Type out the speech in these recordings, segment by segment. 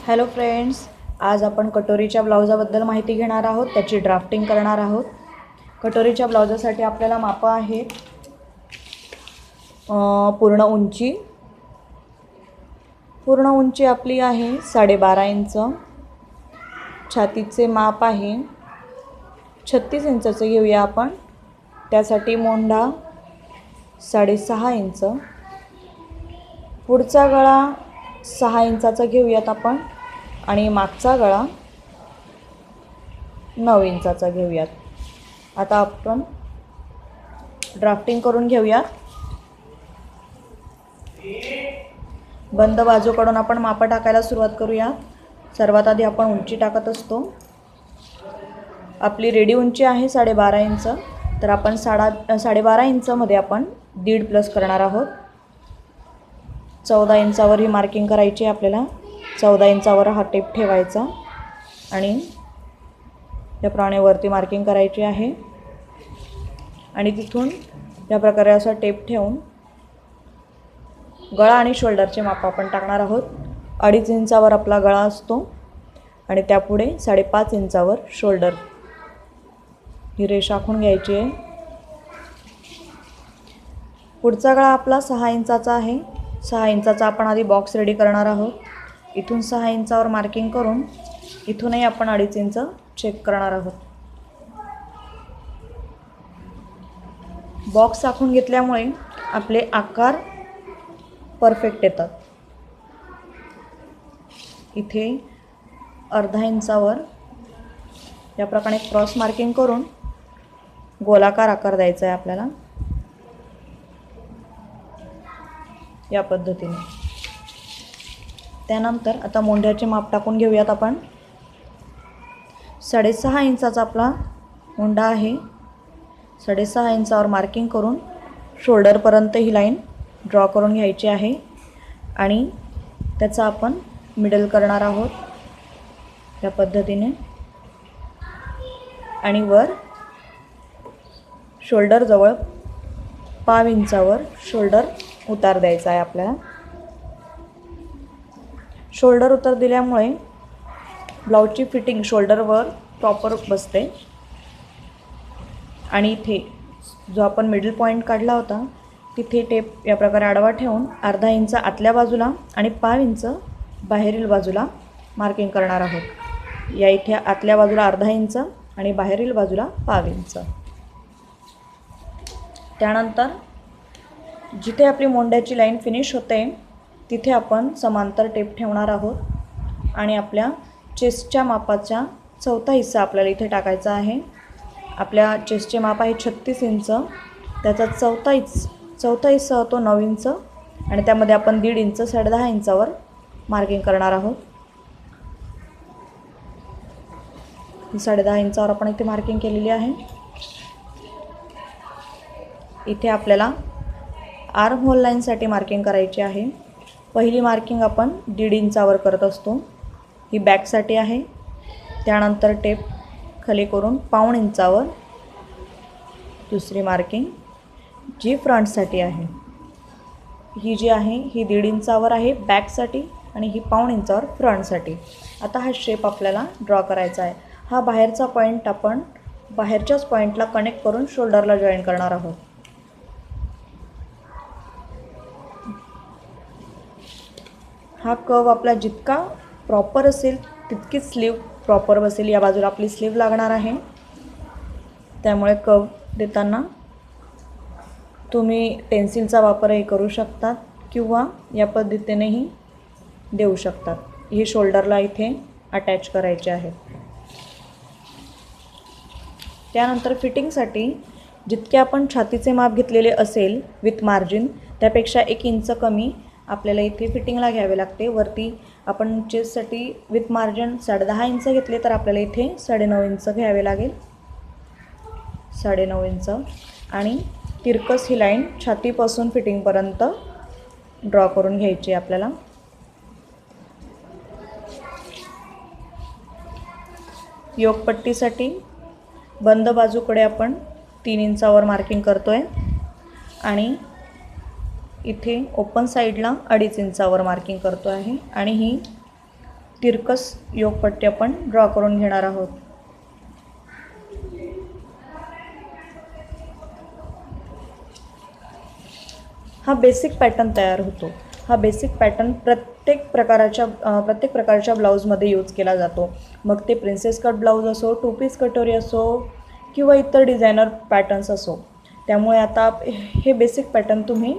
Hello friends, आज आपण कटोरीच्या ब्लाउजाबद्दल माहिती घेणार आहोत, त्याची ड्राफ्टिंग करणार आहोत। कटोरीच्या ब्लाउजासाठी आपल्याला माप आहे पूर्ण उंची आपली आहे 12.5 इंच। छातीचे माप आहे 36 इंचाचे घेऊया आपण। त्यासाठी मोंढा 6.5 इंच। पुढचा गळा 6 इंचाचा घेऊयात आपण आणि मागचा गळा 9 इंचाचा घेऊयात। आता आपण ड्राफ्टिंग करून घेऊया। बंद बाजूकडून आपण माप टाकायला सुरुवात करूया। सर्वात आधी आपण उंची टाकत असतो। आपली रेडी उंची आहे 12.5 इंच, तर आपण 12.5 इंचामध्ये आपण 1.5 प्लस करणार आहोत। 14 इंचावर ही मार्किंग करायची आहे आपल्याला। 14 इंचावर हा टेप ठेवायचा आणि याप्रमाणे वरती मार्किंग करायची आहे आणि तिथून या प्रकारे असा टेप ठेवून गळा आणि शोल्डरचे माप आपण टाकणार आहोत। 2.5 इंचावर आपला गळा असतो आणि त्यापुढे 5.5 इंचावर शोल्डर ही रेषा आखून घ्यायची आहे। पुढचा गळा आपला 6 इंचाचा आहे। 6 इंचाचा आपण आधी बॉक्स रेडी करणार आहोत। इथून 6 इंचावर मार्किंग करून इथूनही आपण 2.5 इंच चेक करणार आहोत। बॉक्स आखून घेतल्यामुळे आपले आकार परफेक्ट येतात। इथे 1/2 इंचावर या प्रकारे क्रॉस मार्किंग करून गोलाकार आकार द्यायचा आहे आपल्याला, या पद्धतीने। त्यानंतर आता मोंढ्याचे माप टाकून घेऊयात आपण। 6.5 इंचाचा आपला मोंढा आहे। 6.5 इंचावर मार्किंग करून शोल्डरपर्यंत ही लाईन ड्रॉ करून घ्यायची आहे आणि त्याचा आपण मिडल करणार आहोत या पद्धतीने। आणि वर शोल्डरजवळ 1/5 इंचावर शोल्डर उतार द्यायचा आहे आपल्याला। शोल्डर उतार दिल्यामुळे ब्लाउजची फिटिंग शोल्डरवर प्रॉपर बसते। आणि इथे जो आपण मिडल पॉईंट काढला होता तिथे टेप या प्रकारे आडवा ठेवून 1/2 इंच आतल्या बाजूला आणि 1/5 इंच बाहेरील बाजूला मार्किंग करणार आहोत। या इथे आतल्या बाजूला 1/2 इंच आणि बाहेरील बाजूला 1/5 इंच। त्यानंतर जिथे आपली मोंढ्याची लाईन फिनिश होते तिथे आपण समांतर टेप ठेवणार आहोत आणि आपल्या चेस्टच्या मापाचा चौथा हिस्सा आपल्याला इथे टाकायचा आहे। आपल्या चेस्टचे माप आहे 36 इंच, त्याचा चौथा हिस्सा होतो 9 इंच आणि त्यामध्ये आपण 1.5 इंच 10.5 इंचावर मार्किंग करणार आहोत। 10.5 इंचावर आपण इथे मार्किंग केलेली आहे। इथे आपल्याला आर्म होल लाईनसाठी मार्किंग करायची आहे। पहिली मार्किंग आपण 1.5 इंचावर करत असतो, ही बॅकसाठी आहे। त्यानंतर टेप खाली करून 1/5 इंचावर दुसरी मार्किंग जी फ्रंटसाठी आहे। ही जी आहे ही 1.5 इंचावर आहे बॅकसाठी आणि ही 1/5 इंचावर फ्रंटसाठी। आता हा शेप आपल्याला ड्रॉ करायचा आहे। हा बाहेरचा पॉईंट आपण बाहेरच्याच पॉईंटला कनेक्ट करून शोल्डरला जॉईन करणार आहोत। हा कर्व आपला जितका प्रॉपर असेल तितकीच स्लीव प्रॉपर बसेल। या बाजूला आपली स्लीव लागणार आहे, त्यामुळे कर्व देताना तुम्ही पेन्सिलचा वापरही करू शकतात किंवा या पद्धतीनेही देऊ शकतात। हे शोल्डरला इथे अटॅच करायचे आहे। त्यानंतर फिटिंगसाठी जितके आपण छातीचे माप घेतलेले असेल विथ मार्जिन त्यापेक्षा 1 इंच कमी आपल्याला इथे फिटिंगला घ्यावे लागते। वरती आपण चेस्टसाठी विथ मार्जिन 10.5 इंच घेतले तर आपल्याला इथे 9.5 इंच घ्यावे लागेल। 9.5 इंच आणि तिरकस ही लाईन छातीपासून फिटिंगपर्यंत ड्रॉ करून घ्यायची आहे आपल्याला। योगपट्टीसाठी बंद बाजूकडे आपण 3 इंचावर मार्किंग करतोय आणि इथे ओपन साईडला 2.5 इंचावर मार्किंग करतो आहे आणि ही तिरकस योगपट्टी आपण ड्रॉ करून घेणार आहोत. हा बेसिक पॅटर्न तयार होतो. हा बेसिक पॅटर्न प्रत्येक प्रकारच्या ब्लाऊजमध्ये यूज केला जातो. मग ते प्रिन्सेस कट ब्लाऊज असो, टू पीस कटोरी असो किंवा इतर डिझायनर पॅटर्न्स असो. त्यामुळे आता हे बेसिक पॅटर्न तुम्ही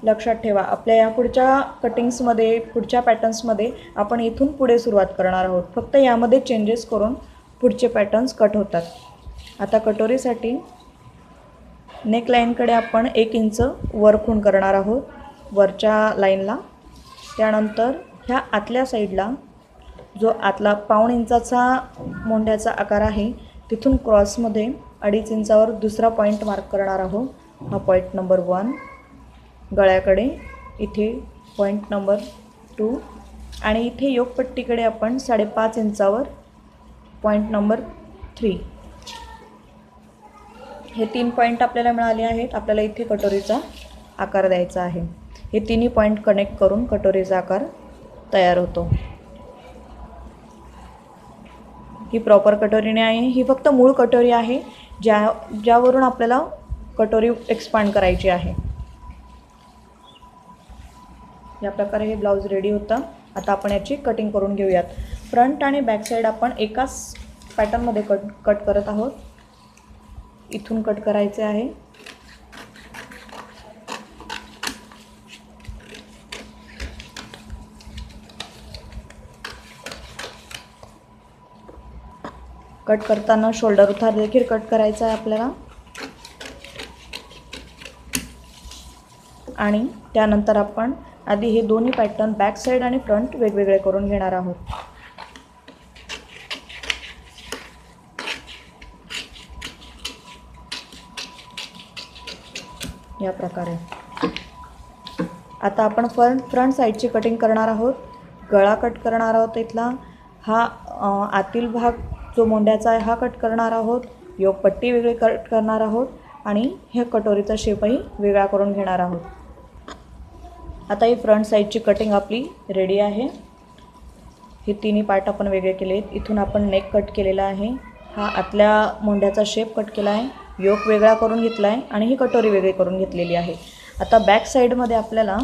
लक्षात ठेवा. आपल्या या पुढच्या कटिंग्समध्ये, पुढच्या पॅटर्न्समध्ये आपण इथून पुढे सुरुवात करणार आहोत. फक्त यामध्ये चेंजेस करून पुढचे पॅटर्न्स कट होतात. आता कटोरीसाठी नेकलाईनकडे आपण 1 इंच वर खूण करणार आहोत, वरच्या लाईनला. त्यानंतर ह्या आतल्या साईडला जो आतला 1.5 इंचाचा मोंढ्याचा आकार आहे, तिथून क्रॉसमध्ये 2.5 इंचावर दुसरा पॉईंट मार्क करणार आहोत. हा पॉईंट नंबर 1. गळ्याकडे इथे पॉईंट नंबर 2 आणि इथे योगपट्टीकडे आपण 5.5 इंचावर पॉईंट नंबर 3. हे 3 पॉईंट आपल्याला मिळाले आहेत. आपल्याला इथे कटोरीचा आकार द्यायचा आहे. हे तिन्ही पॉईंट कनेक्ट करून कटोरीचा आकार तयार होतो. ही प्रॉपर कटोरी नाही आहे, ही फक्त मूळ कटोरी आहे ज्यावरून आपल्याला कटोरी एक्सपांड करायची आहे. या प्रकारे हे ब्लाऊज रेडी होतं. आता आपण याची कटिंग करून घेऊयात. फ्रंट आणि बॅक साईड आपण एकाच पॅटर्नमध्ये कट करत आहोत. इथून कट करायचे आहे. कट करताना शोल्डर उतार देखील कट करायचा आहे आपल्याला. आणि त्यानंतर आपण आधी हे दोन्ही पॅटर्न बॅक साईड आणि फ्रंट वेगवेगळे करून घेणार आहोत. या प्रकारे आता आपण फ्रंट साईडची कटिंग करणार आहोत. गळा कट करणार आहोत. इथला हा आतील भाग जो मोंड्याचा आहे हा कट करणार आहोत. योगपट्टी वेगळी कट करणार आहोत आणि हे कटोरीचा शेपही वेगळा करून घेणार आहोत. आता ही फ्रंट साईडची कटिंग आपली रेडी आहे. हे तिन्ही पार्ट आपण वेगळे केलेत. इथून आपण नेक कट केलेला आहे. हा आतल्या मोंड्याचा शेप कट केला आहे. योक वेगळा करून घेतला आहे आणि ही कटोरी वेगळी करून घेतलेली आहे. आता बॅक साईडमध्ये आपल्याला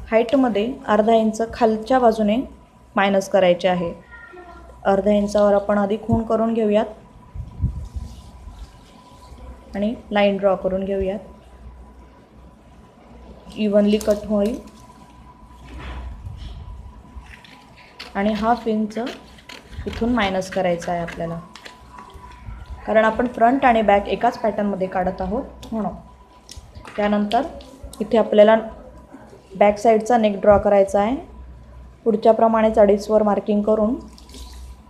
हाईटमध्ये 1/2 इंच खालच्या बाजूने मायनस करायचे आहे. 1/2 इंचावर आपण आधी खूण करून घेऊयात आणि लाईन ड्रॉ करून घेऊयात. इव्हनली कट होईल आणि 1/2 इंच इथून मायनस करायचा आहे आपल्याला, कारण आपण फ्रंट आणि बॅक एकाच पॅटर्नमध्ये काढत आहोत म्हणून. त्यानंतर इथे आपल्याला बॅक साईडचा नेक ड्रॉ करायचा आहे. पुढच्याप्रमाणेच 2.5 वर मार्किंग करून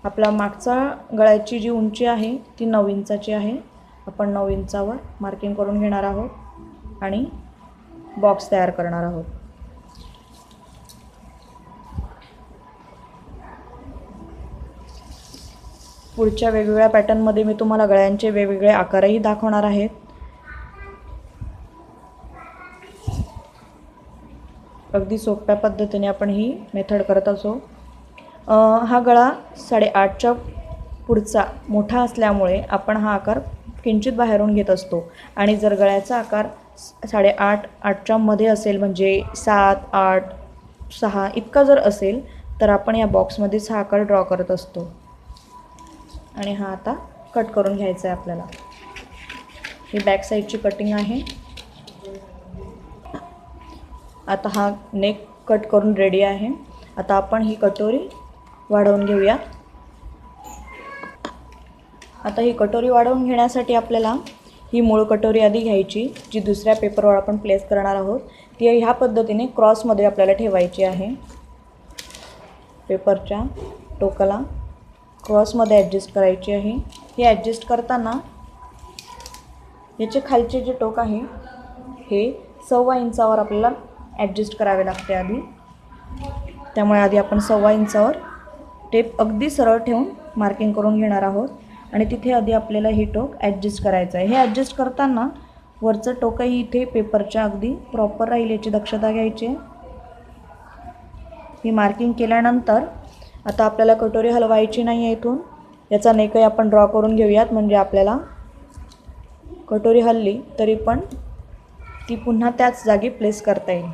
आपला मागचा गळ्याची जी उंची आहे ती 9 इंचाची आहे. आपण 9 इंचावर मार्किंग करून घेणार आहोत आणि बॉक्स तयार करणार आहोत. पुढच्या वेगवेगळ्या पॅटर्नमध्ये मी तुम्हाला गळ्यांचे वेगवेगळे आकारही दाखवणार आहेत. अगदी सोप्या पद्धतीने आपण ही मेथड करत असो. हा गळा 8.5च्या पुढचा मोठा असल्यामुळे आपण हा आकार किंचित बाहेरून घेत असतो आणि जर गळ्याचा आकार 8.5 8च्या मध्ये असेल म्हणजे 7 8 6 इतका जर असेल तर आपण या बॉक्समध्येच हा आकार ड्रॉ करत असतो. आणि हा आता कट करून घ्यायचा आहे आपल्याला. ही बॅक साईडची कटिंग आहे. आता हा नेक कट करून रेडी आहे. आता आपण ही कटोरी वाढवून घेऊया. आता ही कटोरी वाढवून घेण्यासाठी आपल्याला ही मूळ कटोरी आधी घ्यायची, जी दुसऱ्या पेपरवर आपण प्लेस करणार आहोत. ती ह्या पद्धतीने क्रॉसमध्ये आपल्याला ठेवायची आहे. पेपरच्या टोकाला क्रॉसमध्ये ॲडजस्ट करायची आहे. हे ॲडजस्ट करताना याचे खालचे जे टोक आहे हे 1.25 इंचावर आपल्याला ॲडजस्ट करावे लागते आधी. त्यामुळे आधी आपण 1.25 इंचावर टेप अगदी सरळ ठेवून मार्किंग करून घेणार आहोत आणि तिथे आधी आपल्याला हे टोक ॲडजस्ट करायचं आहे. हे ॲडजस्ट करताना वरचं टोकही इथे पेपरच्या अगदी प्रॉपर राहील याची दक्षता घ्यायची आहे. ही मार्किंग केल्यानंतर आता आपल्याला कटोरी हलवायची नाही आहे इथून. याचा नेकही आपण ड्रॉ करून घेऊयात, म्हणजे आपल्याला कटोरी हलली तरी पण ती पुन्हा त्याच जागी प्लेस करता येईल.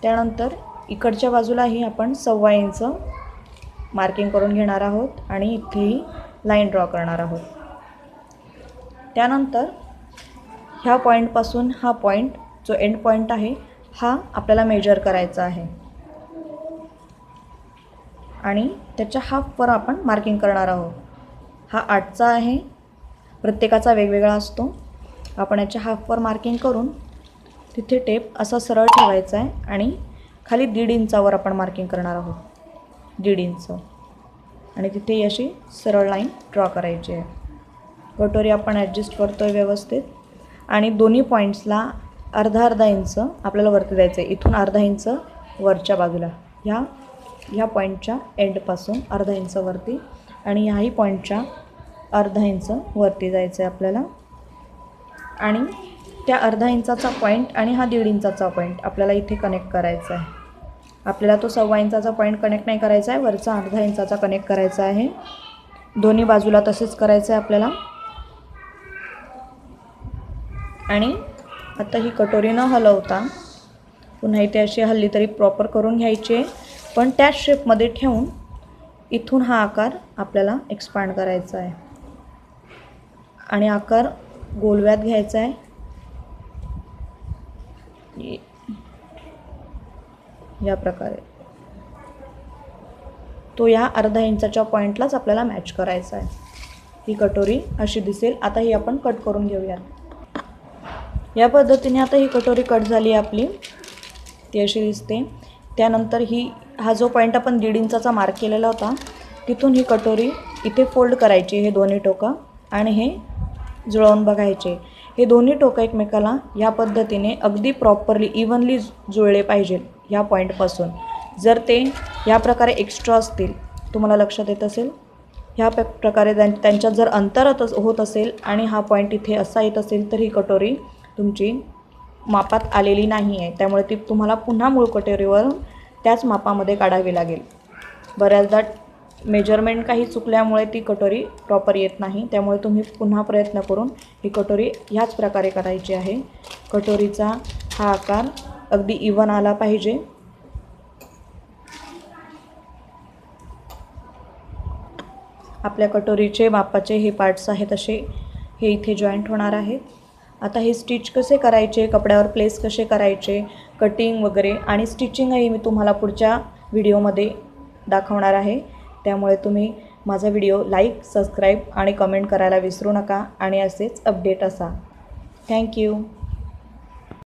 त्यानंतर इकडच्या बाजूलाही आपण 1.25 इंच मार्किंग करून घेणार आहोत आणि इथेही लाईन ड्रॉ करणार आहोत. त्यानंतर ह्या पॉईंटपासून हा पॉईंट जो एंड पॉईंट आहे हा आपल्याला मेजर करायचा आहे आणि त्याच्या हाफवर आपण मार्किंग करणार आहोत. हा 8चा आहे, प्रत्येकाचा वेगवेगळा असतो. आपण याच्या हाफवर मार्किंग करून तिथे टेप असा सरळ ठेवायचा आहे आणि खाली 1.5 इंचावर आपण मार्किंग करणार आहोत. 1.5 इंच आणि तिथे अशी सरळ लाईन ड्रॉ करायची आहे. कटोरी आपण ॲडजस्ट करतो आहे व्यवस्थित आणि दोन्ही पॉईंट्सला अर्धा इंच आपल्याला वरती द्यायचं आहे. इथून अर्धा इंच वरच्या बाजूला ह्या पॉईंटच्या एंडपासून अर्धा इंच वरती आणि ह्याही पॉईंटच्या अर्धा इंच वरती जायचं आहे आपल्याला. आणि त्या अर्धा इंचाचा पॉईंट आणि हा 1.5 इंचाचा पॉईंट आपल्याला इथे कनेक्ट करायचा आहे. आपल्याला तो 1.25 इंचाचा पॉईंट कनेक्ट नाही करायचा आहे, वरचा अर्धा इंचाचा कनेक्ट करायचा आहे. दोन्ही बाजूला तसेच करायचं आहे आपल्याला. आणि आता ही कटोरी न हलवता पुन्हा इथे अशी हल्ली तरी प्रॉपर करून घ्यायची आहे, पण त्याच शेपमध्ये ठेवून इथून हा आकार आपल्याला एक्सपांड करायचा आहे आणि आकार गोलव्यात घ्यायचा आहे. या प्रकारे तो या अर्धा इंचाच्या पॉईंटलाच आपल्याला मॅच करायचा आहे. ही कटोरी अशी दिसेल. आता ही आपण कट करून घेऊया. या पद्धतीने आता ही कटोरी कट झाली आपली, ती अशी दिसते. त्यानंतर हा जो पॉईंट आपण 1.5 इंचाचा मार्क केलेला होता तिथून ही कटोरी इथे फोल्ड करायची, हे दोन्ही टोकं, आणि हे जुळवून बघायचे. हे दोन्ही टोकं एकमेकाला या पद्धतीने अगदी प्रॉपरली इव्हनली जुळले पाहिजे ह्या पॉईंटपासून. जर ते या प्रकारे एक्स्ट्रा असतील, तुम्हाला लक्षात येत असेल, ह्या प्रकारे त्यांच्यात जर अंतर होत असेल आणि हा पॉईंट इथे असा येत असेल तर ही कटोरी तुमची मापात आलेली नाही आहे. त्यामुळे ती तुम्हाला पुन्हा मूळ कटोरीवरून त्याच मापामध्ये काढावी लागेल. बऱ्याचदा मेजरमेंट काही चुकल्यामुळे ती कटोरी प्रॉपर येत नाही. त्यामुळे तुम्ही पुन्हा प्रयत्न करून ही कटोरी ह्याच प्रकारे करायची आहे. कटोरीचा हा आकार अगदी इव्हन आला पाहिजे. आपल्या कटोरीचे मापाचे हे पार्ट्स आहेत असे हे इथे जॉईंट होणार आहेत. आता हे स्टिच कसे करायचे, कपड्यावर प्लेस कसे करायचे, कटिंग वगैरे आणि स्टिचिंगही मी तुम्हाला पुढच्या व्हिडिओमध्ये दाखवणार आहे. त्यामुळे तुम्ही माझा व्हिडिओ लाईक, सबस्क्राईब आणि कमेंट करायला विसरू नका आणि असेच अपडेट असा. थँक्यू.